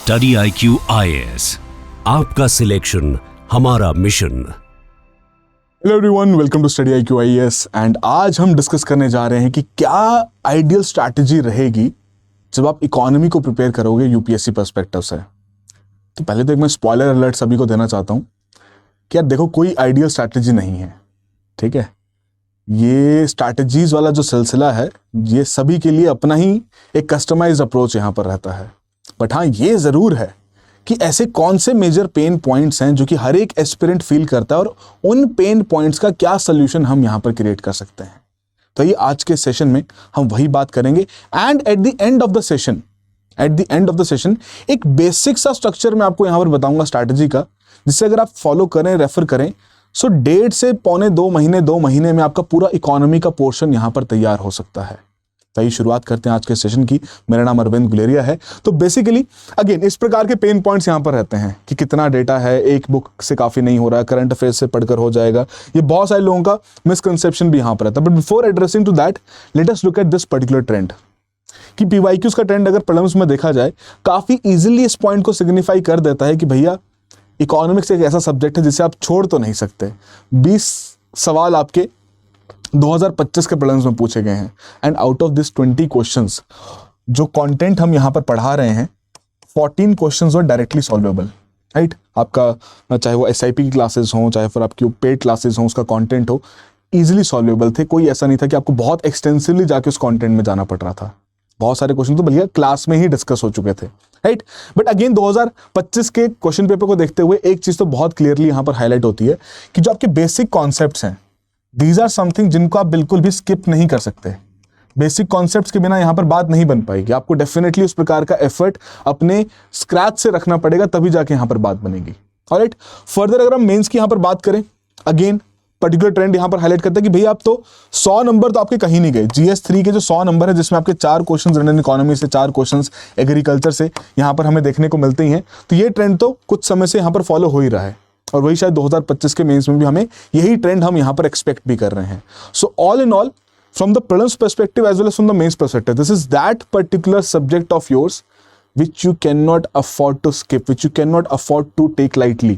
Study IQ IAS, आपका selection हमारा मिशन। Hello everyone, welcome to study IQ IAS and आज हम डिस्कस करने जा रहे हैं कि क्या आइडियल स्ट्रैटेजी रहेगी जब आप इकोनॉमी को प्रिपेयर करोगे यूपीएससी पर्सपेक्टिव से। तो पहले तो एक मैं स्पॉइलर अलर्ट सभी को देना चाहता हूँ कि यार देखो, कोई आइडियल स्ट्रैटेजी नहीं है, ठीक है। ये स्ट्रैटेजीज वाला जो सिलसिला है ये सभी के लिए अपना ही एक कस्टमाइज्ड अप्रोच यहाँ पर रहता है। बट हाँ, ये ज़रूर है कि ऐसे कौन से मेजर पेन पॉइंट्स हैं जो कि हर एक एस्पिरेंट फील करता है और उन पेन पॉइंट्स का क्या सोल्यूशन हम यहाँ पर क्रिएट कर सकते हैं। तो ये आज के सेशन में हम वही बात करेंगे and at the end of the session एक बेसिक सा स्ट्रक्चर मैं आपको यहाँ पर बताऊंगा स्ट्रैटेजी का, जिससे अगर आप फॉलो करें, रेफर करें, सो 1.5 से पौने 2 महीने में आपका पूरा इकोनॉमी का पोर्शन यहाँ पर तैयार हो सकता है। तो ये शुरुआत करते हैं आज के सेशन की। मेरा नाम अरविंद गुलेरिया है। तो बेसिकली अगेन इस प्रकार के पेन पॉइंट्स यहाँ पर रहते हैं कि कितना डेटा है, एक बुक से काफ़ी नहीं हो रहा है, करंट अफेयर्स से पढ़कर हो जाएगा। ये बहुत सारे लोगों का मिसकंसेप्शन भी यहाँ पर रहता है। But before addressing to that, let us look at this particular trend कि पीवाईक्यूज का ट्रेंड अगर प्रीलिम्स में देखा जाए काफ़ी ईजिली इस पॉइंट को सिग्निफाई कर देता है कि भैया इकोनॉमिक्स एक ऐसा सब्जेक्ट है जिसे आप छोड़ तो नहीं सकते। 20 सवाल आपके 2025 के प्रीलिम्स में पूछे गए हैं and out of this 20 questions जो कंटेंट हम यहाँ पर पढ़ा रहे हैं, 14 questions were directly solvable, right. आपका चाहे वो SIP की क्लासेस हों, चाहे फिर आपकी पेड क्लासेस हों, उसका कंटेंट हो, इजीली सॉल्वेबल थे। कोई ऐसा नहीं था कि आपको बहुत एक्सटेंसिवली जाके उस कंटेंट में जाना पड़ रहा था। बहुत सारे क्वेश्चन तो बल्कि क्लास में ही डिस्कस हो चुके थे, राइट। बट अगेन 2025 के क्वेश्चन पेपर को देखते हुए एक चीज तो बहुत क्लियरली यहाँ पर हाईलाइट होती है कि जो आपके बेसिक कॉन्सेप्ट्स हैं, दीज आर समथिंग जिनको आप बिल्कुल भी स्किप नहीं कर सकते। बेसिक कॉन्सेप्ट्स के बिना यहाँ पर बात नहीं बन पाएगी। आपको डेफिनेटली उस प्रकार का एफर्ट अपने स्क्रैच से रखना पड़ेगा, तभी जाके यहाँ पर बात बनेगी। ऑलराइट, फर्दर अगर हम मेंस की यहाँ पर बात करें, अगेन पर्टिकुलर ट्रेंड यहाँ पर हाईलाइट करता है कि भैया आप तो 100 नंबर तो आपके कहीं नहीं गए। GS3 के जो 100 नंबर है, जिसमें आपके 4 क्वेश्चंस इंडियन इकोनॉमी से, 4 क्वेश्चंस एग्रीकल्चर से यहाँ पर हमें देखने को मिलते ही हैं। तो ये ट्रेंड तो कुछ समय से यहाँ पर फॉलो हो ही रहा है और वही शायद 2025 के मेंस में भी हमें यही ट्रेंड हम यहाँ पर एक्सपेक्ट भी कर रहे हैं। So all in all, from the prelims perspective as well as from the mains perspective, this is that particular subject of yours which you cannot afford to skip, which you cannot afford to take lightly,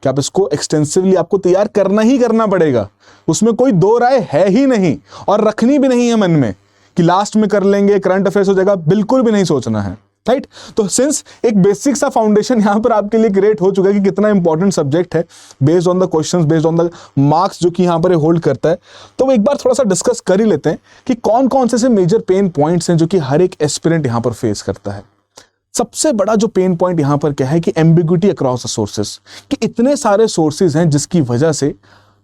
कि आप इसको extensively आपको तैयार करना ही करना पड़ेगा। उसमें कोई दो राय है ही नहीं और रखनी भी नहीं है मन में कि लास्ट में कर लेंगे, करंट अफेयर्स हो जाएगा, बिल्कुल भी नहीं सोचना है, राइट। तो सिंस एक बेसिक सा फाउंडेशन यहां पर आपके लिए क्रिएट हो चुका है कि कितना इंपॉर्टेंट सब्जेक्ट है based on the questions, based on the marks जो कि यहां पर होल्ड करता है, तो एक बार थोड़ा सा डिस्कस कर ही लेते हैं कि कौन कौन से मेजर पेन पॉइंट्स हैं जो कि हर एक एस्पिरेंट यहां पर फेस करता है। सबसे बड़ा जो पेन पॉइंट यहां पर क्या है कि एम्बिग्विटी अक्रॉस द सोर्सेस, कि इतने सारे सोर्सेज हैं जिसकी वजह से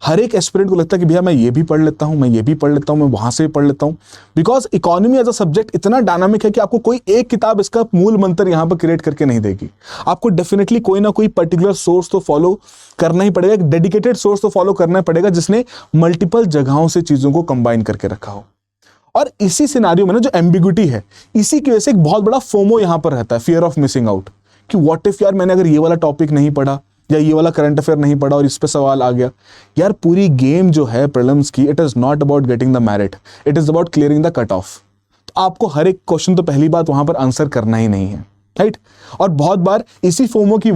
हर एक एस्पिरेंट को लगता है कि भैया मैं ये भी पढ़ लेता हूं, मैं ये भी पढ़ लेता हूं, मैं वहां से भी पढ़ लेता हूं। Because economy as a subject इतना डायनामिक है कि आपको कोई एक किताब इसका मूल मंत्र यहां पर क्रिएट करके नहीं देगी। आपको डेफिनेटली कोई ना कोई पर्टिकुलर सोर्स तो फॉलो करना ही पड़ेगा, एक डेडिकेटेड सोर्स तो फॉलो करना पड़ेगा जिसने मल्टीपल जगहों से चीजों को कंबाइन करके रखा हो। और इसी सिनेरियो में ना जो एम्बिग्विटी है, इसी की वजह से एक बहुत बड़ा फोमो यहां पर रहता है, फियर ऑफ मिसिंग आउट, कि व्हाट इफ यार मैंने अगर ये वाला टॉपिक नहीं पढ़ा या ये वाला करंट अफेयर नहीं पढ़ा और इस पे सवाल आ गया। यार पूरी गेम जो है प्रीलिम्स की, it is not about getting the merit, it is about clearing the cut off. तो आपको हर एक क्वेश्चन तो पहली बात वहां पर आंसर करना ही नहीं है, राइट। और बहुत बार इसी फोमो की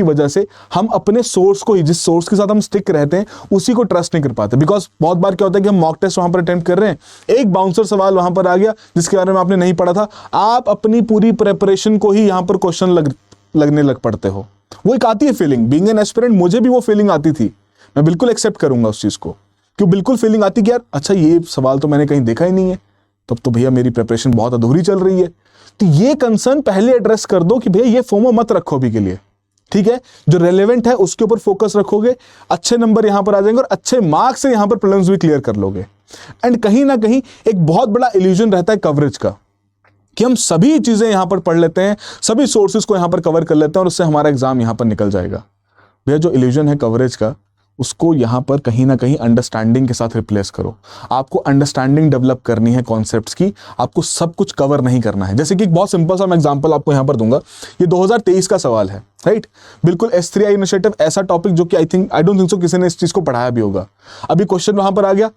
वजह से हम अपने सोर्स को ही, जिस सोर्स के साथ हम स्टिक रहते हैं, उसी को ट्रस्ट नहीं कर पाते। बिकॉज बहुत बार क्या होता है कि हम मॉक टेस्ट वहां पर अटेम्प्ट कर रहे हैं, एक बाउंसर सवाल वहां पर आ गया जिसके बारे में आपने नहीं पढ़ा था, आप अपनी पूरी प्रेपरेशन को ही यहां पर क्वेश्चन लगने लग पड़ते हो। वो एक आती है फीलिंग, बीइंग एन एस्पिरेंट मुझे भी वो फीलिंग आती थी, मैं बिल्कुल एक्सेप्ट करूंगा उस चीज को, क्यों बिल्कुल फीलिंग आती कि यार अच्छा ये सवाल तो मैंने कहीं देखा ही नहीं है, तब तो भैया मेरी प्रिपरेशन बहुत अधूरी चल रही है। तो ये कंसर्न पहले एड्रेस कर दो कि भैया ये फोमो मत रखो अभी के लिए, ठीक है। जो रेलेवेंट है उसके ऊपर फोकस रखोगे, अच्छे नंबर यहां पर आ जाएंगे और अच्छे मार्क्स से यहां पर प्रीलिम्स भी क्लियर कर लोगे। एंड कहीं ना कहीं एक बहुत बड़ा इल्यूजन रहता है कवरेज का, कि हम सभी चीजें यहां पर पढ़ लेते हैं, सभी सोर्सेज को यहां पर कवर कर लेते हैं और उससे हमारा एग्जाम यहां पर निकल जाएगा। भैया जो इल्यूजन है कवरेज का, उसको यहां पर कहीं ना कहीं अंडरस्टैंडिंग के साथ रिप्लेस करो। आपको अंडरस्टैंडिंग डेवलप करनी है कॉन्सेप्ट्स की, आपको सब कुछ कवर नहीं करना है। जैसे कि एक बहुत सिंपल सा मैं एग्जांपल आपको यहां पर दूंगा, ये 2023 का सवाल है, राइट। बिल्कुल S3I इनिशिएटिव, ऐसा टॉपिक जो कि आई डोंट थिंक सो किसी ने इस चीज को पढ़ाया भी होगा। अभी क्वेश्चन वहां पर आ गया,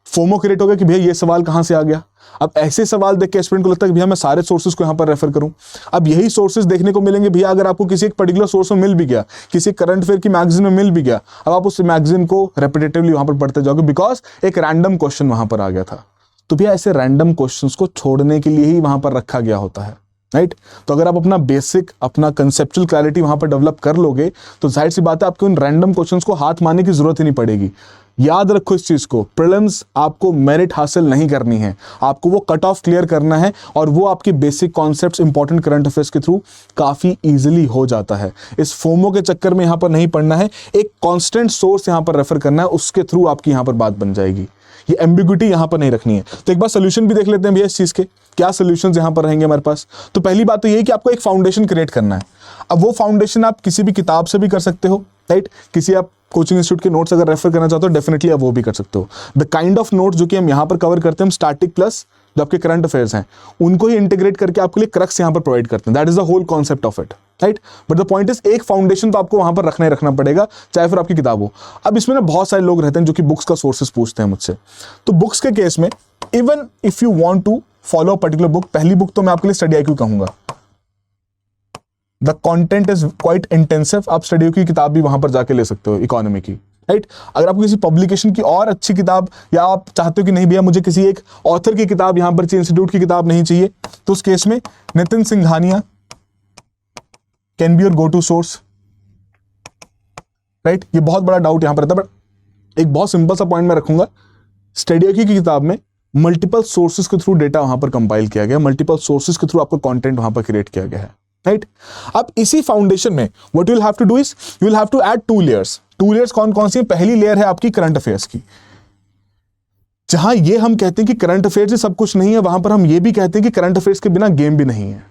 फोमो क्रिएट हो गया कि भैया ये सवाल कहाँ से आ गया। अब ऐसे सवाल देख के एस्पिरेंट को लगता है कि भैया मैं सारे सोर्सेज को यहाँ पर रेफर करूं। अब यही सोर्सेज देखने को मिलेंगे भैया अगर आपको किसी एक पर्टिकुलर सोर्स में मिल भी गया, किसी करंट अफेयर की मैगजीन में मिल भी गया, अब आप उस मैगजीन को रेपिटेटिवली वहां पर पढ़ते जाओगे बिकॉज एक रैंडम क्वेश्चन वहां पर आ गया था। तो भैया ऐसे रैंडम क्वेश्चंस को छोड़ने के लिए ही वहां पर रखा गया होता है, राइट। तो अगर आप अपना बेसिक, अपना कंसेप्चुअल क्लैरिटी वहां पर डेवलप कर लोगे तो जाहिर सी बात है आपको उन रैंडम क्वेश्चंस को हाथ मारने की जरूरत ही नहीं पड़ेगी। याद रखो इस चीज को, प्रीलिम्स आपको मेरिट हासिल नहीं करनी है, आपको वो कट ऑफ क्लियर करना है और वो आपके basic concepts important current affairs के थ्रू काफी इजीली हो जाता है। इस फोमो के चक्कर में यहां पर नहीं पड़ना है, एक कांस्टेंट सोर्स यहां पर रेफर करना है, उसके थ्रू आपकी यहां पर बात बन जाएगी। ये एम्बिग्यूटी यहां पर नहीं रखनी है। तो एक बार सोल्यूशन भी देख लेते हैं भैया इस चीज के, क्या सोल्यूशंस यहां पर रहेंगे हमारे पास। तो पहली बात तो ये है कि आपको एक फाउंडेशन क्रिएट करना है। अब वो फाउंडेशन आप किसी भी किताब से भी कर सकते हो, राइट। किसी आप कोचिंग इंस्टीट्यूट के नोट्स अगर रेफर करना चाहते हो डेफिनेटली आप वो भी कर सकते हो। द काइंड ऑफ नोट्स जो कि हम यहाँ पर कवर करते हैं, हम स्टैटिक प्लस जो आपके करंट अफेयर्स हैं उनको ही इंटीग्रेट करके आपके लिए क्रक्स यहाँ पर प्रोवाइड करते हैं। That is the whole concept of it, right. But the point is एक फाउंडेशन तो आपको वहां पर रखना ही रखना पड़ेगा, चाहे फिर आपकी किताब हो। अब इसमें ना बहुत सारे लोग रहते हैं जो कि बुक्स का सोर्सेस पूछते हैं मुझसे। तो बुक्स के केस में even if you want to follow particular book, पहली बुक तो मैं आपके लिए स्टडी आईक्यू कहूंगा। The content is quite intensive, आप स्टडी आईक्यू की किताब भी वहां पर जाके ले सकते हो इकोनॉमी की, राइट। अगर आपको किसी पब्लिकेशन की और अच्छी किताब, या आप चाहते हो कि नहीं भैया मुझे किसी एक ऑथर की किताब यहां पर चाहिए, इंस्टीट्यूट की किताब नहीं चाहिए, तो उस केस में Nitin Singhania can be your go to source, right. ये बहुत बड़ा डाउट यहां पर रहता है, बट एक बहुत सिंपल सा पॉइंट मैं रखूंगा। स्टडी आईक्यू की किताब में मल्टीपल सोर्सेज के थ्रू डेटा वहां पर कंपाइल किया गया, मल्टीपल सोर्सेज के थ्रू आपका कंटेंट वहां पर क्रिएट किया गया है, राइट। अब इसी फाउंडेशन में what you will have to do is you will have to add 2 layers. 2 layers कौन कौन सी है? पहली लेयर है आपकी करंट अफेयर्स की, जहां ये हम कहते हैं कि करंट अफेयर्स से सब कुछ नहीं है, वहां पर हम ये भी कहते हैं कि करंट अफेयर्स के बिना गेम भी नहीं है,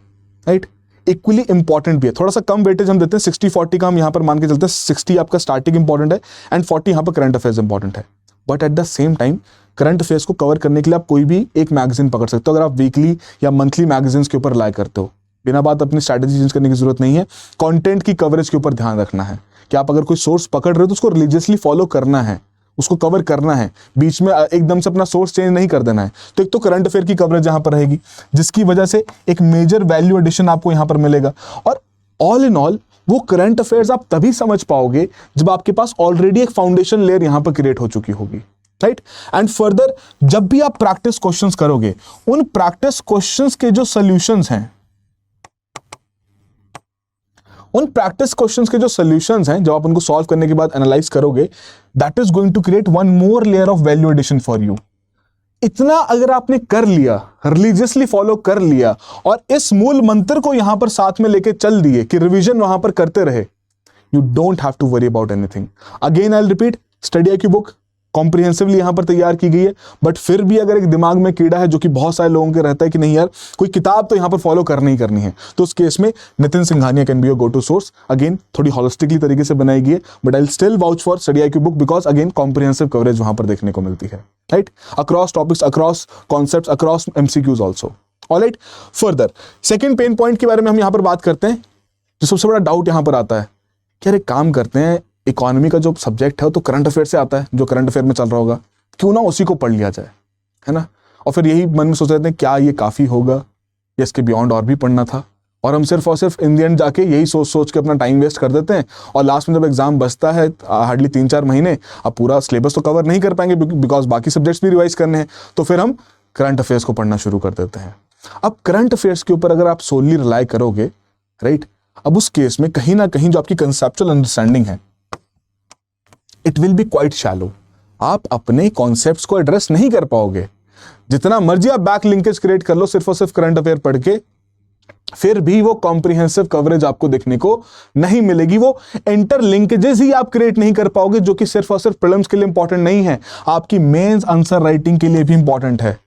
राइट। इक्वली इंपॉर्टेंट भी है, थोड़ा सा कम वेटेज हम देते हैं, 60-40 का हम यहां पर मान के चलते हैं। 60 आपका स्टार्टिंग इंपॉर्टेंट है एंड 40 यहां पर करंट अफेयर्स इंपॉर्टेंट है। But at the same time current affairs को कवर करने के लिए आप कोई भी एक मैगजीन पकड़ सकते हो। अगर आप वीकली या मंथली मैगजीन्स के ऊपर रिलाई करते हो, बिना बात अपनी स्ट्रैटेजी चेंज करने की जरूरत नहीं है। कंटेंट की कवरेज के ऊपर ध्यान रखना है कि आप अगर कोई सोर्स पकड़ रहे हो तो उसको रिलीजियसली फॉलो करना है, उसको कवर करना है, बीच में एकदम से अपना सोर्स चेंज नहीं कर देना है। तो एक तो करंट अफेयर की कवरेज यहां पर रहेगी, जिसकी वजह से एक मेजर वैल्यू एडिशन आपको यहां पर मिलेगा। और ऑल इन ऑल वो करंट अफेयर्स आप तभी समझ पाओगे जब आपके पास ऑलरेडी एक फाउंडेशन लेयर यहां पर क्रिएट हो चुकी होगी, राइट। एंड फर्दर जब भी आप प्रैक्टिस क्वेश्चंस करोगे, उन प्रैक्टिस क्वेश्चंस के जो सॉल्यूशंस हैं, उन प्रैक्टिस क्वेश्चंस के जो सॉल्यूशंस हैं, जब आप उनको सॉल्व करने के बाद एनालाइज करोगे, that is going to create one more layer of value addition for you. इतना अगर आपने कर लिया, रिलीजियसली फॉलो कर लिया और इस मूल मंत्र को यहां पर साथ में लेके चल दिए कि रिवीजन वहां पर करते रहे, you don't have to worry about anything. Again I will repeat, study IQ book comprehensively यहां पर तैयार की गई है, बट फिर भी अगर एक दिमाग में कीड़ा है जो कि बहुत सारे लोगों के रहता है कि नहीं यार कोई किताब तो यहां पर फॉलो करनी ही करनी है, तो उस केस में Nitin Singhania can be your go to source. Again थोड़ी होलिस्टिकली तरीके से बनाई गई है, but I will still vouch for study IQ book because again comprehensive coverage वहां पर देखने को मिलती है, right, across topics, across concepts, across MCQs also. Alright, further second pain point के बारे में हम यहां पर बात करते हैं। जो सबसे बड़ा डाउट यहां पर आता है कि अरे काम करते हैं, इकोनॉमी का जो सब्जेक्ट है तो करंट अफेयर से आता है, जो करंट अफेयर में चल रहा होगा, क्यों ना उसी को पढ़ लिया जाए, है ना। और फिर यही मन में सोच रहे थे क्या ये काफ़ी होगा या इसके बियॉन्ड और भी पढ़ना था, और हम सिर्फ और सिर्फ इन द एंड जाके यही सोच सोच के अपना टाइम वेस्ट कर देते हैं, और लास्ट में जब एग्जाम बचता है हार्डली 3-4 महीने, अब पूरा सिलेबस तो कवर नहीं कर पाएंगे बिकॉज बाकी सब्जेक्ट्स भी रिवाइज करने हैं, तो फिर हम करंट अफेयर्स को पढ़ना शुरू कर देते हैं। अब करंट अफेयर्स के ऊपर अगर आप सोलली रिलाई करोगे, राइट, अब उस केस में कहीं ना कहीं जो आपकी कंसेप्चुअल अंडरस्टैंडिंग है, it will be quite shallow. आप अपने कॉन्सेप्ट्स को एड्रेस नहीं कर पाओगे। जितना मर्जी आप बैक लिंकेज क्रिएट कर लो सिर्फ और सिर्फ करंट अफेयर पढ़ के, फिर भी वो कॉम्प्रिहेंसिव कवरेज आपको देखने को नहीं मिलेगी। वो इंटर लिंकेजेस ही आप क्रिएट नहीं कर पाओगे, जो कि सिर्फ और सिर्फ प्रीलिम्स के लिए इंपॉर्टेंट नहीं है, आपकी मेंस आंसर राइटिंग के लिए भी इंपॉर्टेंट है।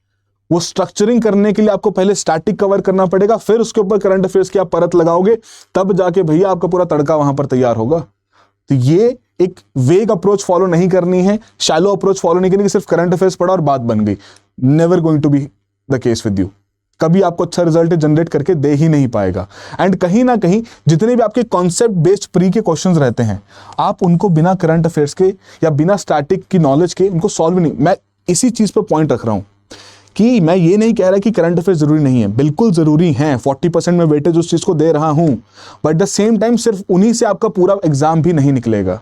वो स्ट्रक्चरिंग करने के लिए आपको पहले स्टैटिक कवर करना पड़ेगा, फिर उसके ऊपर करंट अफेयर्स की आप परत लगाओगे, तब जाके भैया आपका पूरा तड़का वहां पर तैयार होगा। तो ये एक वेग अप्रोच फॉलो नहीं करनी है, शैलो अप्रोच फॉलो नहीं करनी कि सिर्फ करंट अफेयर्स पढ़ा और बात बन गई। Never going to be the case with you. कभी आपको अच्छा रिजल्ट जनरेट करके दे ही नहीं पाएगा। एंड कहीं ना कहीं जितने भी आपके कॉन्सेप्ट बेस्ड प्री के क्वेश्चंस रहते हैं, आप उनको बिना करंट अफेयर्स के या बिना स्टैटिक की नॉलेज के उनको सॉल्व नहीं, मैं इसी चीज पर पॉइंट रख रहा हूं कि मैं ये नहीं कह रहा कि करंट अफेयर जरूरी नहीं है, बिल्कुल जरूरी है, 40% में वेटेज उस चीज को दे रहा हूं, but at the same time सिर्फ उन्हीं से आपका पूरा एग्जाम भी नहीं निकलेगा।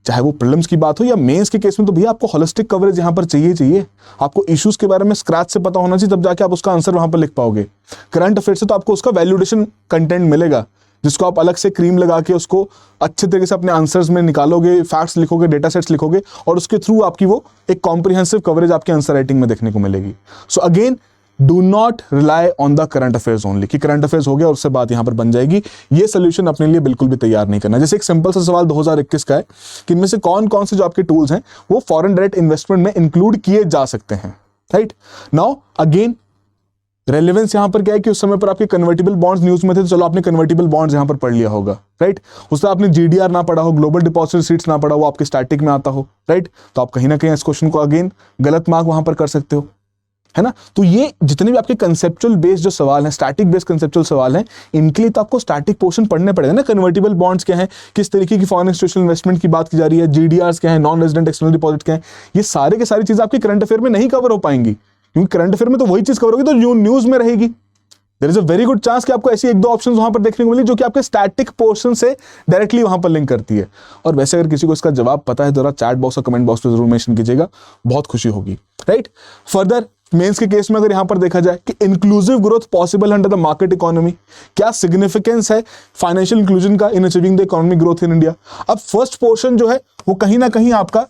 चाहे वो प्रीलिम्स की बात हो या मेंस के केस में, तो भैया आपको होलिस्टिक कवरेज यहां पर चाहिए। आपको इश्यूज के बारे में स्क्रैच से पता होना चाहिए, तब जाके आप उसका आंसर वहां पर लिख पाओगे। करंट अफेयर से तो आपको उसका वैल्यूडेशन कंटेंट मिलेगा, जिसको आप अलग से क्रीम लगा के उसको अच्छे तरीके से अपने आंसर्स में निकालोगे, फैक्ट्स लिखोगे, डेटा सेट्स लिखोगे, और उसके थ्रू आपकी वो एक कॉम्प्रिहेंसिव कवरेज आपके आंसर राइटिंग में देखने को मिलेगी। So again, do not rely on the current affairs only, कि करंट अफेयर्स हो गया और उससे बात यहां पर बन जाएगी। ये सोल्यूशन अपने लिए बिल्कुल भी तैयार नहीं करना। जैसे एक सिंपल सा सवाल 2021 का है कि इनमें से कौन कौन से जो आपके टूल्स हैं वो फॉरेन डायरेक्ट इन्वेस्टमेंट में इंक्लूड किए जा सकते हैं, राइट। नाउ अगेन रेलेवेंस यहां पर क्या है कि उस समय पर आपके कन्वर्टिबल बॉन्ड्स न्यूज में थे, तो चलो आपने कन्वर्टिबल बॉन्ड्स यहां पर पढ़ लिया होगा, राइट। उससे आपने जीडीआर ना पढ़ा हो, ग्लोबल डिपॉजिट रिसीट्स ना पढ़ा हो, आपके स्टैटिक में आता हो, राइट, तो आप कहीं ना कहीं इस क्वेश्चन को अगेन गलत मार्क वहां पर कर सकते हो, है ना। तो ये जितने भी आपके कंसेप्चुअल बेस्ड जो सवाल हैं, स्टैटिक बेस्ड कंसेप्चुअल सवाल हैं, इनके लिए तो आपको स्टैटिक पोर्शन पढ़ने पड़ेगा ना। कन्वर्टिबल बॉन्ड्स क्या है, किस तरीके की फॉरेन इंस्टीट्यूशनल इन्वेस्टमेंट की बात की जा रही है, जीडीआर्स क्या है, नॉन रेजिडेंट एक्सटर्नल डिपॉजिट क्या है, ये सारे के सारी चीजें आपकी करंट अफेयर में नहीं कवर हो पाएंगी, क्योंकि करंट अफेयर में तो वही चीज कवर होगी तो न्यूज में रहेगी। There is a very good chance कि आपको ऐसी एक दो ऑप्शन वहां पर देखने को मिले जो कि आपके स्टैटिक पोर्शन से डायरेक्टली वहां पर लिंक करती है। और वैसे अगर किसी को इसका जवाब पता है तो जरा चैट बॉक्स और कमेंट बॉक्स में जरूर मेंशन कीजिएगा, बहुत खुशी होगी, राइट। फर्दर मेंस के केस में अगर यहां पर देखा जाए कि inclusive growth possible under the market economy, क्या सिग्निफिकेंस है फाइनेंशियल इंक्लूजन का in achieving the economic growth in India. अब फर्स्ट पोर्शन जो है वो कहीं ना कहीं आपका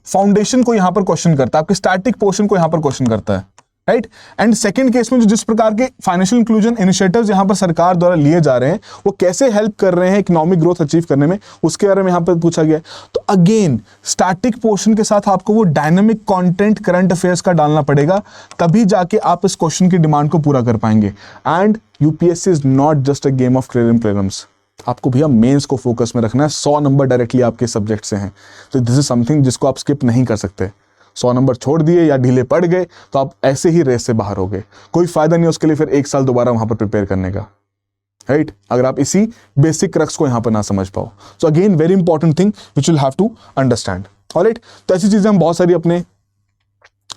फाउंडेशन को यहां पर क्वेश्चन करता है, आपके स्टैटिक पोर्शन को यहां पर क्वेश्चन करता है, राइट। एंड सेकंड केस में जो जिस प्रकार के फाइनेंशियल इंक्लूजन इनिशिएटिव्स यहां पर सरकार द्वारा लिए जा रहे हैं वो कैसे हेल्प कर रहे हैं इकोनॉमिक ग्रोथ अचीव करने में, उसके बारे में यहां पर पूछा गया है। तो अगेन स्टैटिक पोर्शन के साथ आपको वो डायनामिक कंटेंट करंट अफेयर्स का डालना पड़ेगा, तभी जाके आप इस क्वेश्चन की डिमांड को पूरा कर पाएंगे। And UPSC is not just a game of prelims, आपको भैया मेंस को फोकस में रखना है। 100 नंबर डायरेक्टली आपके सब्जेक्ट से हैं, तो दिस इज समथिंग जिसको आप स्किप नहीं कर सकते। 100 नंबर छोड़ दिए या ढीले पड़ गए तो आप ऐसे ही रेस से बाहर हो गए, कोई फायदा नहीं उसके लिए फिर 1 साल दोबारा वहां पर प्रिपेयर करने का, राइट, अगर आप इसी बेसिक क्रक्स को यहां पर ना समझ पाओ। So again very important thing which will have to understand, alright. तो ऐसी चीजें हम बहुत सारी अपने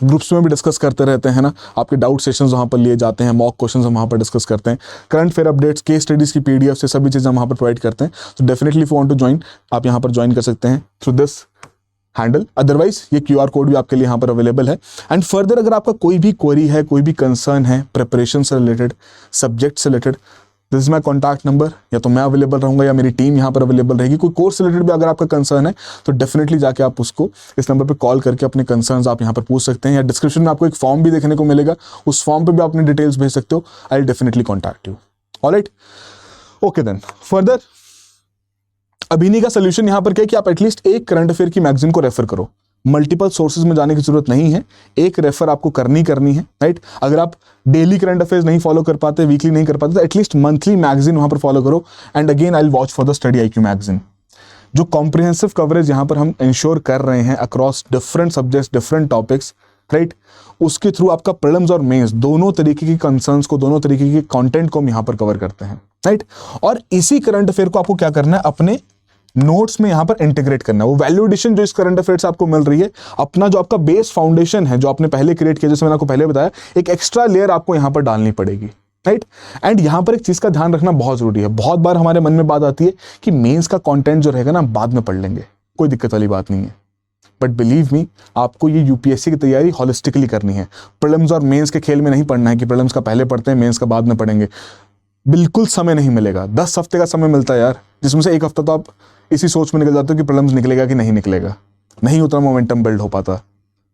ग्रुप्स में भी डिस्कस करते रहते हैं ना, आपके डाउट सेशंस वहां पर लिए जाते हैं, मॉक क्वेश्चंस हम वहां पर डिस्कस करते हैं, current fair updates, case studies की पीडीएफ से सभी चीजें हम वहां पर प्रोवाइड करते हैं। तो definitely if you want to join, आप यहां पर ज्वाइन कर सकते हैं थ्रू दिस हैंडल, अदरवाइज ये क्यूआर कोड भी आपके लिए यहाँ पर अवेलेबल है। एंड फर्दर अगर आपका कोई भी क्वेरी है, कोई भी कंसर्न है प्रिपरेशन से रिलेटेड, सब्जेक्ट से related, this is my contact number, या तो मैं अवेलेबल रहूंगा या मेरी टीम यहाँ पर अवेलेबल रहेगी। कोई कोर्स से रिलेटेड भी अगर आपका कंसर्न है तो डेफिनेटली जाके आप उसको इस नंबर पर कॉल करके अपने कंसर्न्स आप यहाँ पर पूछ सकते हैं, या डिस्क्रिप्शन में आपको एक फॉर्म भी देखने को मिलेगा, उस फॉर्म पर भी आप अपनी डिटेल्स भेज सकते हो। I will definitely contact you, alright. Okay then further अभिनी का सोल्यूशन यहां पर क्या है कि आप एटलीस्ट एक करंट अफेयर की मैगजीन को रेफर करो, मल्टीपल सोर्सेज में जाने की जरूरत नहीं है, एक रेफर आपको करनी है, राइट। अगर आप डेली करंट अफेयर्स नहीं फॉलो कर पाते, वीकली नहीं कर पाते, तो एटलीस्ट मंथली मैगजीन वहां पर फॉलो करो। And again I will watch for the study IQ magazine. जो कॉम्प्रिहेंसिव कवरेज यहां पर हम इंश्योर कर रहे हैं across different subjects, different topics, right, उसके थ्रू आपका प्रीलिम्स और मेंस दोनों तरीके की कंसर्न्स को, दोनों तरीके के कंटेंट को हम यहां पर कवर करते हैं, राइट। और इसी करंट अफेयर को आपको क्या करना है, अपने नोट्स में यहां पर इंटीग्रेट करना है। वो वैल्यू एडिशन जो इस करंट अफेयर से आपको मिल रही है, अपना जो आपका बेस फाउंडेशन है जो आपने पहले क्रिएट किया, जैसे मैंने आपको पहले बताया, एक एक्स्ट्रा लेयर आपको यहां पर डालनी पड़ेगी, राइट। एंड यहां पर एक चीज का ध्यान रखना बहुत जरूरी है। बहुत बार हमारे मन में बात आती है कि मेंस का कंटेंट जो रहेगा ना बाद में पढ़ लेंगे, कोई दिक्कत वाली बात नहीं है, बट बिलीव मी आपको ये यूपीएससी की तैयारी होलिस्टिकली करनी है। प्रीलिम्स और मेंस के खेल में नहीं पढ़ना है कि प्रीलिम्स का पहले पढ़ते हैं, मेंस का बाद में पढ़ेंगे। बिल्कुल समय नहीं मिलेगा, 10 हफ्ते का समय मिलता है यार, जिसमें से 1 हफ्ता तो आप इसी सोच में निकल जाते हो कि प्रीलिम्स निकलेगा कि नहीं निकलेगा, नहीं उतना मोमेंटम बिल्ड हो पाता।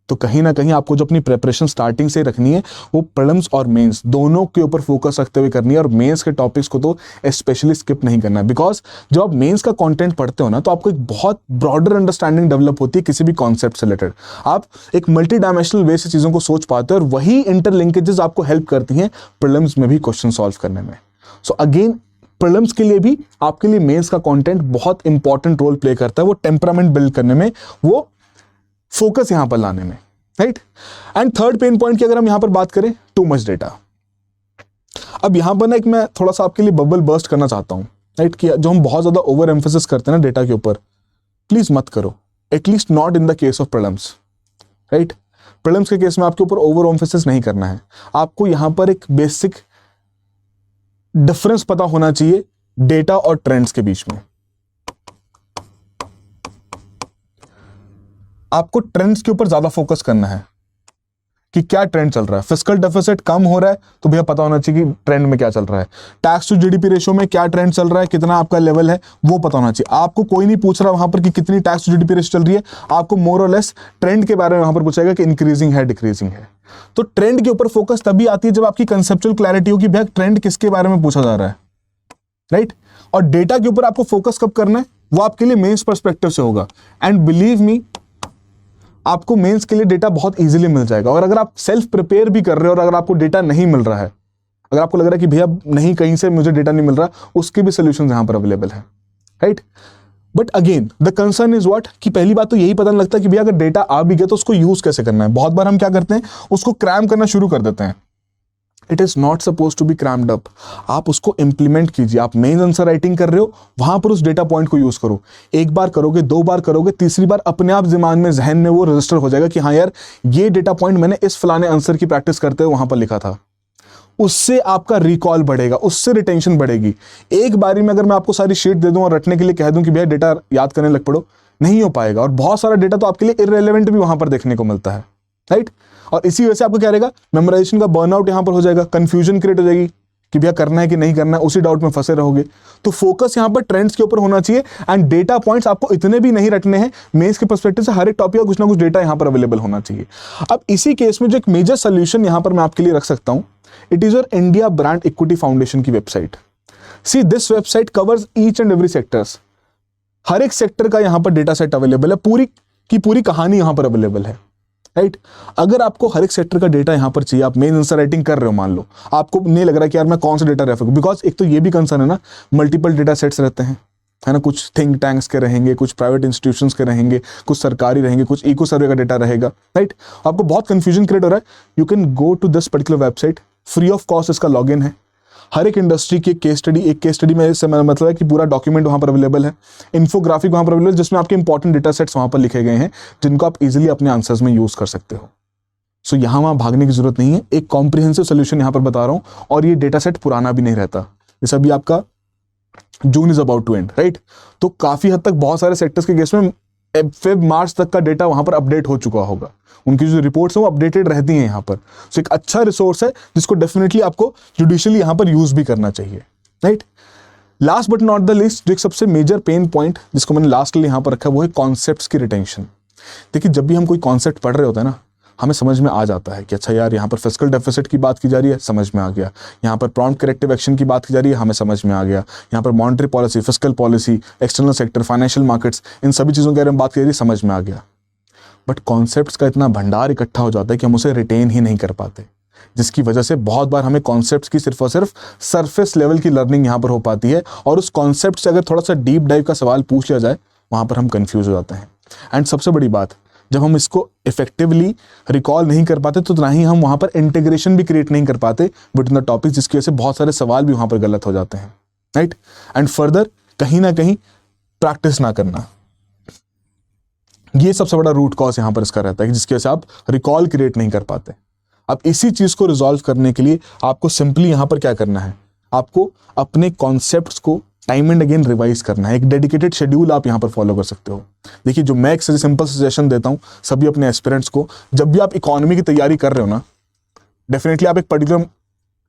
तो कहीं ना कहीं आपको जो अपनी प्रिपरेशन स्टार्टिंग से रखनी है वो प्रीलिम्स और मेंस दोनों के ऊपर फोकस रखते हुए करनी है, और मेंस के टॉपिक्स को तो स्पेशली स्किप नहीं करना है। बिकॉज जब आप मेंस का कंटेंट पढ़ते हो ना तो आपको एक बहुत ब्रॉडर अंडरस्टैंडिंग डेवलप होती है किसी भी कॉन्सेप्ट से रिलेटेड। आप एक मल्टी डायमेंशनल वे से चीज़ों को सोच पाते हो, और वही इंटरलिंकेजेस आपको हेल्प करती हैं प्रीलिम्स में भी क्वेश्चन सॉल्व करने में। सो अगेन प्रीलिम्स के लिए भी आपके लिए मेंस का कंटेंट बहुत इंपॉर्टेंट रोल प्ले करता है, वो टेम्परामेंट बिल्ड करने में, वो फोकस यहां पर लाने में, right. And third pain point की अगर हम यहां पर बात करें, टू मच डेटा। अब यहां पर ना एक मैं थोड़ा सा आपके लिए बबल बर्स्ट करना चाहता हूं, राइट, कि जो हम बहुत ज्यादा ओवर एम्फेसिस करते हैं ना डेटा के ऊपर, प्लीज मत करो, at least not in the case of prelims. Right. Prelims के केस में आपके ऊपर ओवर एम्फेसिस नहीं करना है, आपको यहां पर एक बेसिक डिफरेंस पता होना चाहिए डेटा और ट्रेंड्स के बीच में। आपको ट्रेंड्स के ऊपर ज्यादा फोकस करना है कि क्या ट्रेंड चल रहा है। फिस्कल डेफिसिट कम हो रहा है तो भैया पता होना चाहिए कि ट्रेंड में क्या चल रहा है। टैक्स टू जीडीपी रेशियो में क्या ट्रेंड चल रहा है, कितना आपका लेवल है, वो पता होना चाहिए। आपको कोई नहीं पूछ रहा वहां पर कि कितनी टैक्स टू जीडीपी रेशियो चल रही है, आपको मोर और लेस ट्रेंड के बारे में वहां पर पूछेगा कि इंक्रीजिंग है डिक्रीजिंग है। तो ट्रेंड के ऊपर फोकस तभी आती है जब आपकी कंसेप्चुअल क्लैरिटी हो कि भैया ट्रेंड किसके बारे में पूछा जा रहा है, राइट। और डेटा के ऊपर आपको फोकस कब करना है, वो आपके लिए मेंस पर्सपेक्टिव से होगा। एंड बिलीव मी, आपको मेंस के लिए डेटा बहुत इजीली मिल जाएगा। और अगर आप सेल्फ प्रिपेयर भी कर रहे हो और अगर आपको डेटा नहीं मिल रहा है, अगर आपको लग रहा है कि भैया नहीं कहीं से मुझे डेटा नहीं मिल रहा, उसके भी सोल्यूशन यहां पर अवेलेबल है, right. But again the concern is what, कि पहली बात तो यही पता नहीं लगता कि भैया अगर डेटा आ भी गया तो उसको यूज कैसे करना है। बहुत बार हम क्या करते हैं, उसको क्रैम करना शुरू कर देते हैं। It is not suppose to be crammed up. आप उसको इंप्लीमेंट कीजिए। आप मेन आंसर राइटिंग कर रहे हो, वहां पर उस डेटा पॉइंट को यूज करो। एक बार करोगे, दो बार करोगे, तीसरी बार अपने आप दिमाग में, जहन में वो रजिस्टर हो जाएगा कि हाँ यार, ये डेटा पॉइंट मैंने इस फलाने आंसर की प्रैक्टिस करते हुए वहां पर लिखा था। उससे आपका रिकॉल बढ़ेगा, उससे रिटेंशन बढ़ेगी। एक बारी में अगर मैं आपको सारी शीट दे दूं और रटने के लिए कह दूं कि भैया डेटा याद करने लग पड़ो, नहीं हो पाएगा। और बहुत सारा डेटा तो आपके लिए इररेलेवेंट भी वहां पर देखने को मिलता है, राइट। और इसी वजह से आपको क्या रहेगा, मेमोराइजेशन का बर्नआउट यहां पर हो जाएगा, कंफ्यूजन क्रिएट हो जाएगी कि भैया करना है कि नहीं करना है, उसी डाउट में फंसे रहोगे। तो फोकस यहां पर ट्रेंड्स के ऊपर होना चाहिए। एंड डेटा पॉइंट्स आपको इतने भी नहीं रटने हैं, मेंस के पर्सपेक्टिव से हर एक टॉपिक का कुछ ना कुछ डेटा यहां पर अवेलेबल होना चाहिए। अब इसी केस में जो एक मेजर सोल्यूशन यहां पर मैं आपके लिए रख सकता हूं, it is your India brand equity foundation की website. See this website covers each and every sectors. हर एक सेक्टर का यहां पर डेटा सेट अवेलेबल है, पूरी की पूरी कहानी यहां पर अवेलेबल है, राइट। अगर आपको हर एक सेक्टर का डेटा यहां पर चाहिए, आप मेन आंसर राइटिंग कर रहे हो, मान लो आपको नहीं लग रहा कि यार मैं कौन सा डेटा रेफर करूं, बिकॉज एक तो ये भी कंसर्न है ना, मल्टीपल डेटा सेट्स रहते हैं, है ना। कुछ थिंक टैंक्स के रहेंगे, कुछ प्राइवेट इंस्टीट्यूशंस के रहेंगे, कुछ सरकारी रहेंगे, कुछ इको सर्वे का डेटा रहेगा, राइट। आपको बहुत कंफ्यूजन क्रिएट हो रहा है, you can go to this particular website, free of cost इसका लॉगिन है। हर एक इंडस्ट्री की एक केस स्टडी में इससे मतलब है कि पूरा डॉक्यूमेंट वहां पर अवेलेबल है, इन्फोग्राफिक वहां पर अवेलेबल है, जिसमें आपके इंपॉर्टेंट डेटा सेट्स वहां पर लिखे गए हैं, जिनको आप इजीली अपने आंसर्स में यूज कर सकते हो। सो यहां वहां भागने की जरूरत नहीं है, एक कॉम्प्रिहेंसिव सोल्यूशन यहां पर बता रहा हूं। और ये डेटा सेट पुराना भी नहीं रहता, जैसे अभी आपका June is about to end, right. तो काफी हद तक बहुत सारे सेक्टर्स के केस में फेब मार्च तक का डेटा वहां पर अपडेट हो चुका होगा, उनकी जो रिपोर्ट्स हैं वो अपडेटेड रहती हैं यहाँ पर। सो एक अच्छा रिसोर्स है जिसको डेफिनेटली आपको जुडिशियली यहाँ पर यूज भी करना चाहिए, right. Last but not the list, जो एक सबसे मेजर पेन पॉइंट जिसको मैंने लास्ट के लिए यहाँ पर रखा है, वो है कॉन्सेप्ट्स की रिटेंशन। देखिए, जब भी हम कोई कॉन्सेप्ट पढ़ रहे होते हैं ना, हमें समझ में आ जाता है कि अच्छा यार, यहाँ पर फिस्कल डेफिसिट की बात की जा रही है, समझ में आ गया। यहाँ पर प्रॉम्प्ट करेक्टिव एक्शन की बात की जा रही है, हमें समझ में आ गया। यहाँ पर monetary policy, fiscal policy, external sector, financial markets, इन सभी चीज़ों के बारे में बात की जा रही है, समझ में आ गया। बट कॉन्सेप्ट्स का इतना भंडार इकट्ठा हो जाता है कि हम उसे रिटेन ही नहीं कर पाते, जिसकी वजह से बहुत बार हमें कॉन्सेप्ट्स की सिर्फ और सिर्फ सरफेस लेवल की लर्निंग यहाँ पर हो पाती है। और उस कॉन्सेप्ट से अगर थोड़ा सा डीप डाइव का सवाल पूछ लिया जाए, वहाँ पर हम कंफ्यूज हो जाते हैं। एंड सबसे बड़ी बात, जब हम इसको इफेक्टिवली रिकॉल नहीं कर पाते, तो ना ही हम वहाँ पर इंटीग्रेशन भी क्रिएट नहीं कर पाते बिटवीन द टॉपिक्स, जिसकी वजह से बहुत सारे सवाल भी वहाँ पर गलत हो जाते हैं, राइट। एंड फर्दर कहीं ना कहीं प्रैक्टिस ना करना, ये सबसे बड़ा रूट कॉज यहां पर इसका रहता है, जिसकी वजह से आप रिकॉल क्रिएट नहीं कर पाते। अब इसी चीज को रिजॉल्व करने के लिए आपको सिंपली यहां पर क्या करना है, आपको अपने कॉन्सेप्ट्स को टाइम एंड अगेन रिवाइज करना है। एक डेडिकेटेड शेड्यूल आप यहां पर फॉलो कर सकते हो। देखिए, जो मैं एक सिंपल सजेशन देता हूं सभी अपने एस्पिरेंट्स को, जब भी आप इकोनॉमी की तैयारी कर रहे हो ना, डेफिनेटली आप एक पर्टिकुलर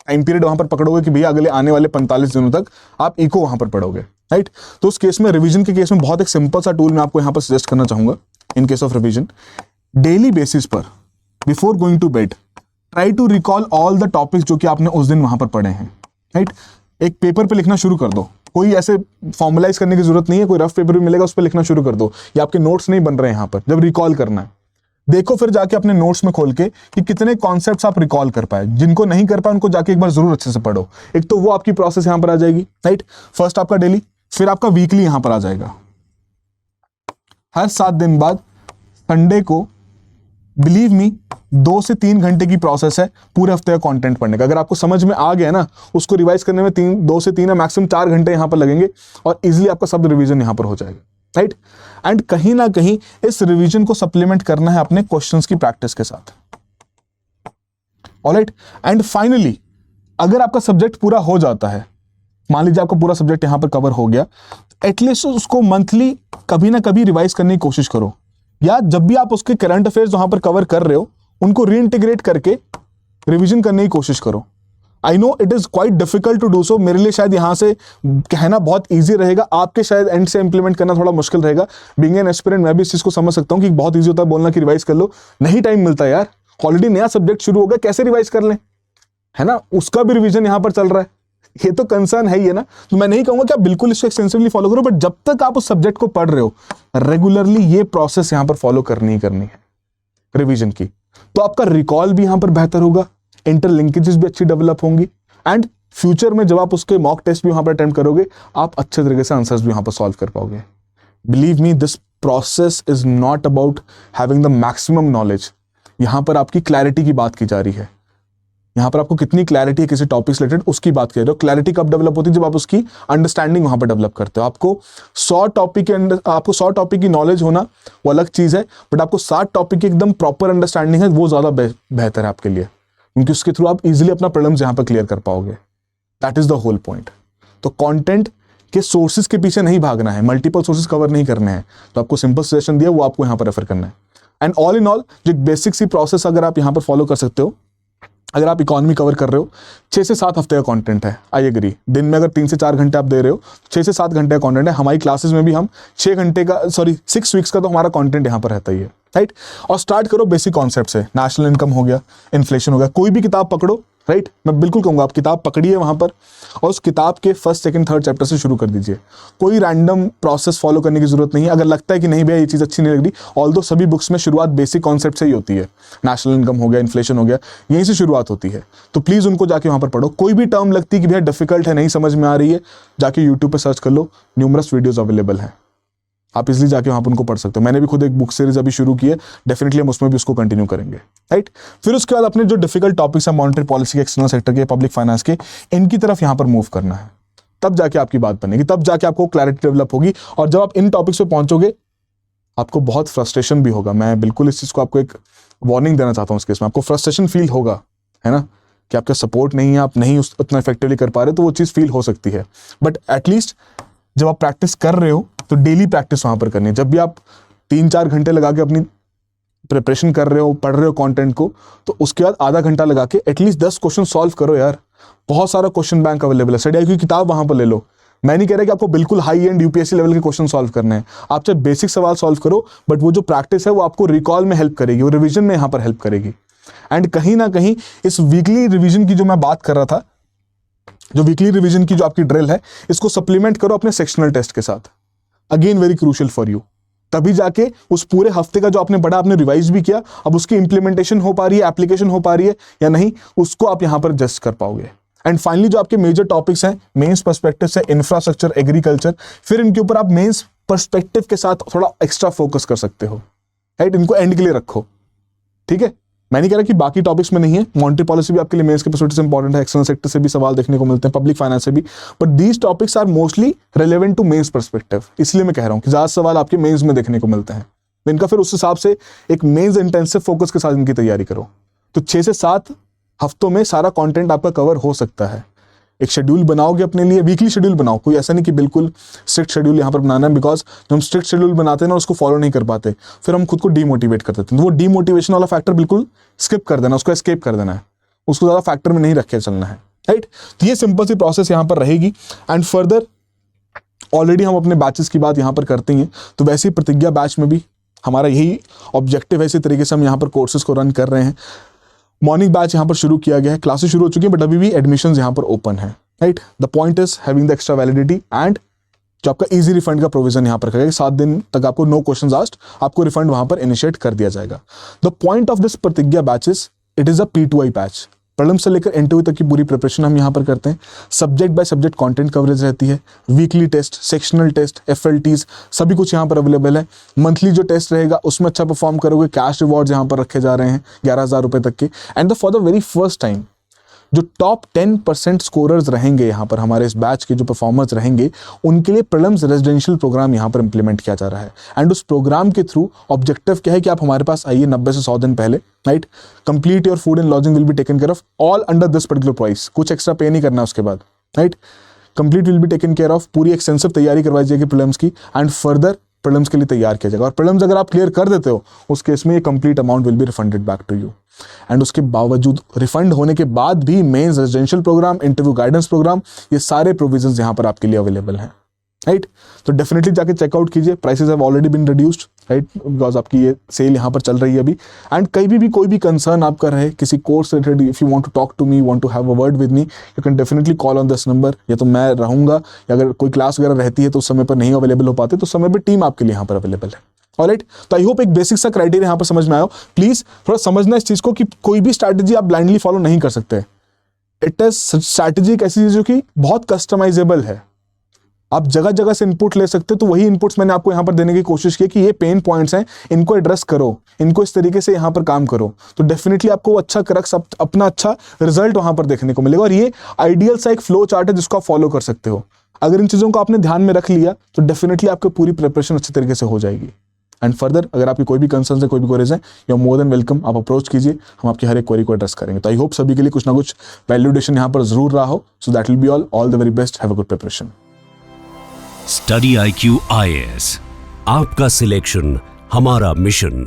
टाइम पीरियड वहां पर पकड़ोगे कि भैया अगले आने वाले 45 दिनों तक आप इको वहां पर पढ़ोगे, राइट। तो उस केस में, रिवीजन के केस में, बहुत एक सिंपल सा टूल मैं आपको यहां पर सजेस्ट करना चाहूंगा। In case of revision, daily basis पर before going to bed, try to recall all the topics जो कि आपने उस दिन वहां पर पढ़े हैं, राइट। एक पेपर पे लिखना शुरू कर दो, कोई ऐसे फॉर्मुलाइज करने की जरूरत नहीं है, कोई रफ पेपर भी मिलेगा उस पर लिखना शुरू कर दो। ये आपके नोट्स नहीं बन रहे हैं यहाँ पर, जब रिकॉल करना है देखो फिर जाके अपने नोट्स में खोल के कि कितने कॉन्सेप्ट्स आप रिकॉल कर पाए। जिनको नहीं कर पाए उनको जाके एक बार जरूर अच्छे से पढ़ो। एक तो वो आपकी प्रोसेस यहां पर आ जाएगी, राइट। फर्स्ट आपका डेली, फिर आपका वीकली यहां पर आ जाएगा। हर 7 दिन बाद संडे को, बिलीव मी, 2 से 3 घंटे की प्रोसेस है पूरे हफ्ते का कंटेंट पढ़ने का। अगर आपको समझ में आ गया ना, उसको रिवाइज करने में 2 से 3 या मैक्सिमम 4 घंटे यहां पर लगेंगे और इजीली आपका सब रिवीजन यहां पर हो जाएगा, राइट। एंड कहीं ना कहीं इस रिवीजन को सप्लीमेंट करना है अपने क्वेश्चंस की प्रैक्टिस के साथ। ऑलराइट। एंड फाइनली अगर आपका सब्जेक्ट पूरा हो जाता है, मान लीजिए आपका पूरा सब्जेक्ट यहां पर कवर हो गया, एटलीस्ट उसको मंथली कभी ना कभी रिवाइज करने की कोशिश करो, या जब भी आप उसके करंट अफेयर्स वहां पर कवर कर रहे हो उनको रीइंटीग्रेट करके रिवीजन करने की कोशिश करो। I know it is quite difficult to do so, मेरे लिए शायद यहां से कहना बहुत ईजी रहेगा, आपके शायद एंड से इंप्लीमेंट करना थोड़ा मुश्किल रहेगा। बीइंग एन एस्पिरेंट मैं भी इस चीज को समझ सकता हूं कि बहुत ईजी होता है बोलना कि रिवाइज कर लो, नहीं टाइम मिलता यार, ऑलरेडी नया सब्जेक्ट शुरू हो गया, कैसे रिवाइज कर लें, है ना, उसका भी रिवीजन यहां पर चल रहा है, ये तो कंसर्न है ही है ना। तो मैं नहीं कहूंगा कि आप बिल्कुल इसको एक्सटेंसिवली फॉलो करो, बट जब तक आप उस सब्जेक्ट को पढ़ रहे हो रेगुलरली ये प्रोसेस यहां पर फॉलो करनी ही करनी है रिवीजन की, तो आपका रिकॉल भी यहां पर बेहतर होगा, इंटरलिंकेजेस भी अच्छी डेवलप होंगी, एंड फ्यूचर में जब आप उसके मॉक टेस्ट भी वहां पर अटेम्प्ट करोगे आप अच्छे तरीके से आंसर्स भी वहां पर सॉल्व कर पाओगे। Believe me, this process is not about having the maximum knowledge, यहां पर आपकी क्लैरिटी की बात की जा रही है, यहां पर आपको कितनी क्लैरिटी है किसी टॉपिक से रिलेटेड उसकी बात कर रहे हो। क्लैरिटी कब डेवलप होती है, जब आप उसकी अंडरस्टैंडिंग वहां पर डेवलप करते हो। आपको 100 टॉपिक की नॉलेज होना वो अलग चीज है, बट आपको 60 टॉपिक की एकदम प्रॉपर अंडरस्टैंडिंग है वो ज्यादा बेहतर है आपके लिए, क्योंकि उसके थ्रू आप इजीली अपना प्रॉब्लम्स यहां पर क्लियर कर पाओगे। That is the whole point. तो कंटेंट के सोर्सेज के पीछे नहीं भागना है, मल्टीपल सोर्सेज कवर नहीं करने हैं, तो आपको सिंपल सजेशन दिया वो आपको यहां पर रेफर करना है। एंड ऑल इन ऑल जो बेसिक सी प्रोसेस अगर आप यहां पर फॉलो कर सकते हो, अगर आप इकोनॉमी कवर कर रहे हो 6 से 7 हफ्ते का कंटेंट है, आई एग्री। दिन में अगर 3 से 4 घंटे आप दे रहे हो 6 से 7 घंटे का कंटेंट है। हमारी क्लासेस में भी हम 6 वीक्स का तो हमारा कंटेंट यहाँ पर रहता ही है, राइट। और स्टार्ट करो बेसिक कॉन्सेप्ट से, नेशनल इनकम हो गया, इन्फ्लेशन हो गया, कोई भी किताब पकड़ो, राइट। मैं बिल्कुल कहूंगा आप किताब पकड़िए वहां पर और उस किताब के फर्स्ट सेकंड थर्ड चैप्टर से शुरू कर दीजिए। कोई रैंडम प्रोसेस फॉलो करने की जरूरत नहीं है। अगर लगता है कि नहीं भैया ये चीज अच्छी नहीं लग रही, ऑल्दो सभी बुक्स में शुरुआत बेसिक कॉन्सेप्ट से ही होती है, नेशनल इनकम हो गया, इन्फ्लेशन हो गया, यहीं से शुरुआत होती है, तो प्लीज उनको जाके वहां पर पढ़ो। कोई भी टर्म लगती है कि भैया डिफिकल्ट है, नहीं समझ में आ रही है, जाके यूट्यूब पर सर्च कर लो, न्यूमरस वीडियोज अवेलेबल हैं, आप इजीली जाके वहां पर उनको पढ़ सकते हो। मैंने भी खुद एक बुक सीरीज अभी शुरू की है, डेफिनेटली हम उसमें भी उसको कंटिन्यू करेंगे, राइट। फिर उसके बाद अपने जो डिफिकल्ट टॉपिक्स हैं मॉनेटरी पॉलिसी के, एक्सटर्नल सेक्टर के, पब्लिक फाइनेंस के, इनकी तरफ यहां पर मूव करना है, तब जाके आपकी बात बनेगी, तब जाके आपको क्लैरिटी डेवलप होगी। और जब आप इन टॉपिक्स पे पहुंचोगे आपको बहुत फ्रस्ट्रेशन भी होगा, मैं बिल्कुल इस चीज को आपको एक वार्निंग देना चाहता हूं, इस केस में आपको फ्रस्ट्रेशन फील होगा, है ना, कि आपका सपोर्ट नहीं है, आप नहीं उतना इफेक्टिवली कर पा रहे, तो वो चीज फील हो सकती है। बट एटलीस्ट जब आप प्रैक्टिस कर रहे हो तो डेली प्रैक्टिस वहां पर करनी है। जब भी आप 3-4 घंटे लगा के अपनी प्रिपरेशन कर रहे हो, पढ़ रहे हो कंटेंट को, तो उसके बाद आधा घंटा लगा के एटलीस्ट 10 क्वेश्चन सॉल्व करो यार। बहुत सारा क्वेश्चन बैंक अवेलेबल है, स्टडी IQ की किताब वहां पर ले लो। मैं नहीं कह रहा कि आपको बिल्कुल हाई एंड यूपीएससी लेवल के क्वेश्चन सॉल्व करने हैं, आप चाहे बेसिक सवाल सॉल्व करो, बट वो जो प्रैक्टिस है वो आपको रिकॉल में हेल्प करेगी, वो रिविजन में यहाँ पर हेल्प करेगी। एंड कहीं ना कहीं इस वीकली रिविजन की जो मैं बात कर रहा था, जो वीकली रिवीजन की जो आपकी ड्रिल है, इसको सप्लीमेंट करो अपने सेक्शनल टेस्ट के साथ। Again very crucial for you, तभी जाके उस पूरे हफ्ते का जो आपने पढ़ा, आपने रिवाइज भी किया, अब उसकी इंप्लीमेंटेशन हो पा रही है, एप्लीकेशन हो पा रही है या नहीं, उसको आप यहां पर जस्ट कर पाओगे। एंड फाइनली जो आपके मेजर टॉपिक्स हैं मेंस पर्सपेक्टिव से, इंफ्रास्ट्रक्चर, एग्रीकल्चर, फिर इनके ऊपर आप मेंस पर्सपेक्टिव के साथ थोड़ा एक्स्ट्रा फोकस कर सकते हो, राइट। इनको एंड के लिए रखो, ठीक है। मैं नहीं कह रहा कि बाकी टॉपिक्स में नहीं है, मॉनेटरी पॉलिसी भी आपके लिए मेंस के पर्सपेक्टिव से इंपॉर्टेंट है, एक्सटर्नल सेक्टर से भी सवाल देखने को मिलते हैं, पब्लिक फाइनेंस से भी, but these topics are mostly relevant to mains perspective. इसलिए मैं कह रहा हूं कि ज्यादा सवाल आपके मेंस में देखने को मिलते हैं, तो इनका फिर उस हिसाब से एक मेंस इंटेंसिव फोकस के साथ इनकी तैयारी करो, तो 6 से 7 हफ्तों में सारा कंटेंट आपका कवर हो सकता है। एक शेड्यूल बनाओगे अपने लिए, वीकली शेड्यूल बनाओ, कोई ऐसा नहीं कि बिल्कुल स्ट्रिक्ट शेड्यूल यहाँ पर बनाना है, बिकॉज जब हम स्ट्रिक्ट शेड्यूल बनाते हैं ना, उसको फॉलो नहीं कर पाते, फिर हम खुद को डीमोटिवेट कर देते हैं। तो वो डीमोटिवेशन वाला फैक्टर बिल्कुल स्किप कर देना, उसको एस्केप कर देना है, उसको ज्यादा फैक्टर में नहीं रखे चलना है, राइट। तो ये सिंपल सी प्रोसेस यहाँ पर रहेगी। एंड फर्दर ऑलरेडी हम अपने बैचेस की बात यहाँ पर करते हैं, तो वैसे ही प्रतिज्ञा बैच में भी हमारा यही ऑब्जेक्टिव है, इसी तरीके से हम यहाँ पर कोर्सेज को रन कर रहे हैं। मॉर्निंग बैच यहाँ पर शुरू किया गया है, क्लासेस शुरू हो चुकी है, बट अभी भी एडमिशंस यहाँ पर ओपन है, right. The point is having the extra validity and जो आपका इजी रिफंड का प्रोविजन यहाँ पर करेगा, 7 दिन तक आपको नो क्वेश्चंस आस्क्ड, आपको रिफंड वहां पर इनिशिएट कर दिया जाएगा। द पॉइंट ऑफ दिस प्रतिज्ञा batches, it is a P2I batch. Problem से लेकर इंटरव्यू तक की पूरी प्रिपरेशन हम यहाँ पर करते हैं, subject by subject content coverage रहती है, weekly test, sectional test, FLTs सभी कुछ यहाँ पर अवेलेबल है। मंथली जो टेस्ट रहेगा उसमें अच्छा परफॉर्म करोगे, कैश रिवॉर्ड्स यहाँ पर रखे जा रहे हैं 11,000 रुपए तक के। And for the very first time जो टॉप 10% स्कोरर्स रहेंगे यहाँ पर, हमारे इस बैच के जो परफॉर्मर्स रहेंगे, उनके लिए प्रीलिम्स रेजिडेंशियल प्रोग्राम यहाँ पर इंप्लीमेंट किया जा रहा है। एंड उस प्रोग्राम के थ्रू ऑब्जेक्टिव क्या है कि आप हमारे पास आइए 90 से 100 दिन पहले, right. Complete your food and lodging will be taken care of all under this particular price, कुछ एक्स्ट्रा पे नहीं करना उसके बाद, right. Complete will be taken care of, पूरी एक्सटेंसिव तैयारी करवाई जाएगी प्रीलिम्स की, एंड फर्दर प्रीलिम्स के लिए तैयार किया जाएगा। और प्रीलिम्स अगर आप क्लियर कर देते हो, उस केस में ये complete amount will be refunded back to you. And उसके बावजूद, रिफंड होने के बाद भी, mains, residential programme, interview guidance programme, ये सारे प्रोविजंस यहाँ पर आपके लिए अवेलेबल हैं, राइट। तो डेफिनेटली जाके चेकआउट कीजिए। Prices have already been reduced, right, because आपकी ये सेल यहाँ पर चल रही है अभी। एंड कहीं भी कोई भी कंसर्न आपका रहे किसी course related, if you want to talk to me, want to have a word with me, you can definitely call on this number. या तो मैं रहूंगा, या अगर कोई क्लास वगैरह रहती है तो उस समय पर नहीं अवेलेबल हो पाते, तो समय पर टीम आपके लिए यहाँ पर अवेलेबल है। ऑलराइट, तो आई होप एक बेसिक सा क्राइटेरिया यहाँ पर समझ में आया हो। प्लीज थोड़ा समझना इस चीज को कि कोई भी स्ट्रैटेजी आप ब्लाइंडली फॉलो नहीं कर सकते। इट इज स्ट्रैटेजी एक ऐसी चीज जो कि बहुत कस्टमाइजेबल है, आप जगह जगह से इनपुट ले सकते हो। तो वही इनपुट्स मैंने आपको यहाँ पर देने की कोशिश की कि ये पेन पॉइंट्स हैं, इनको एड्रेस करो, इनको इस तरीके से यहाँ पर काम करो, तो डेफिनेटली आपको अच्छा क्रक्स, अपना अच्छा रिजल्ट वहां पर देखने को मिलेगा। और ये आइडियल सा एक फ्लो चार्ट है जिसको आप फॉलो कर सकते हो। अगर इन चीजों को आपने ध्यान में रख लिया तो डेफिनेटली आपकी पूरी प्रिपरेशन अच्छे तरीके से हो जाएगी। एंड फर्दर अगर आपकी कोई भी कंसर्न है, कोई भी क्वेरीज है, you are more than welcome, आप अप्रोच कीजिए, हम आपकी हर एक क्वेरी को एड्रेस करेंगे। तो आई होप सभी के लिए कुछ ना कुछ वैल्यूडेशन यहाँ पर जरूर रहा हो। So that will be all the very best, have a good preparation. Study IQ IAS, आपका सिलेक्शन हमारा मिशन।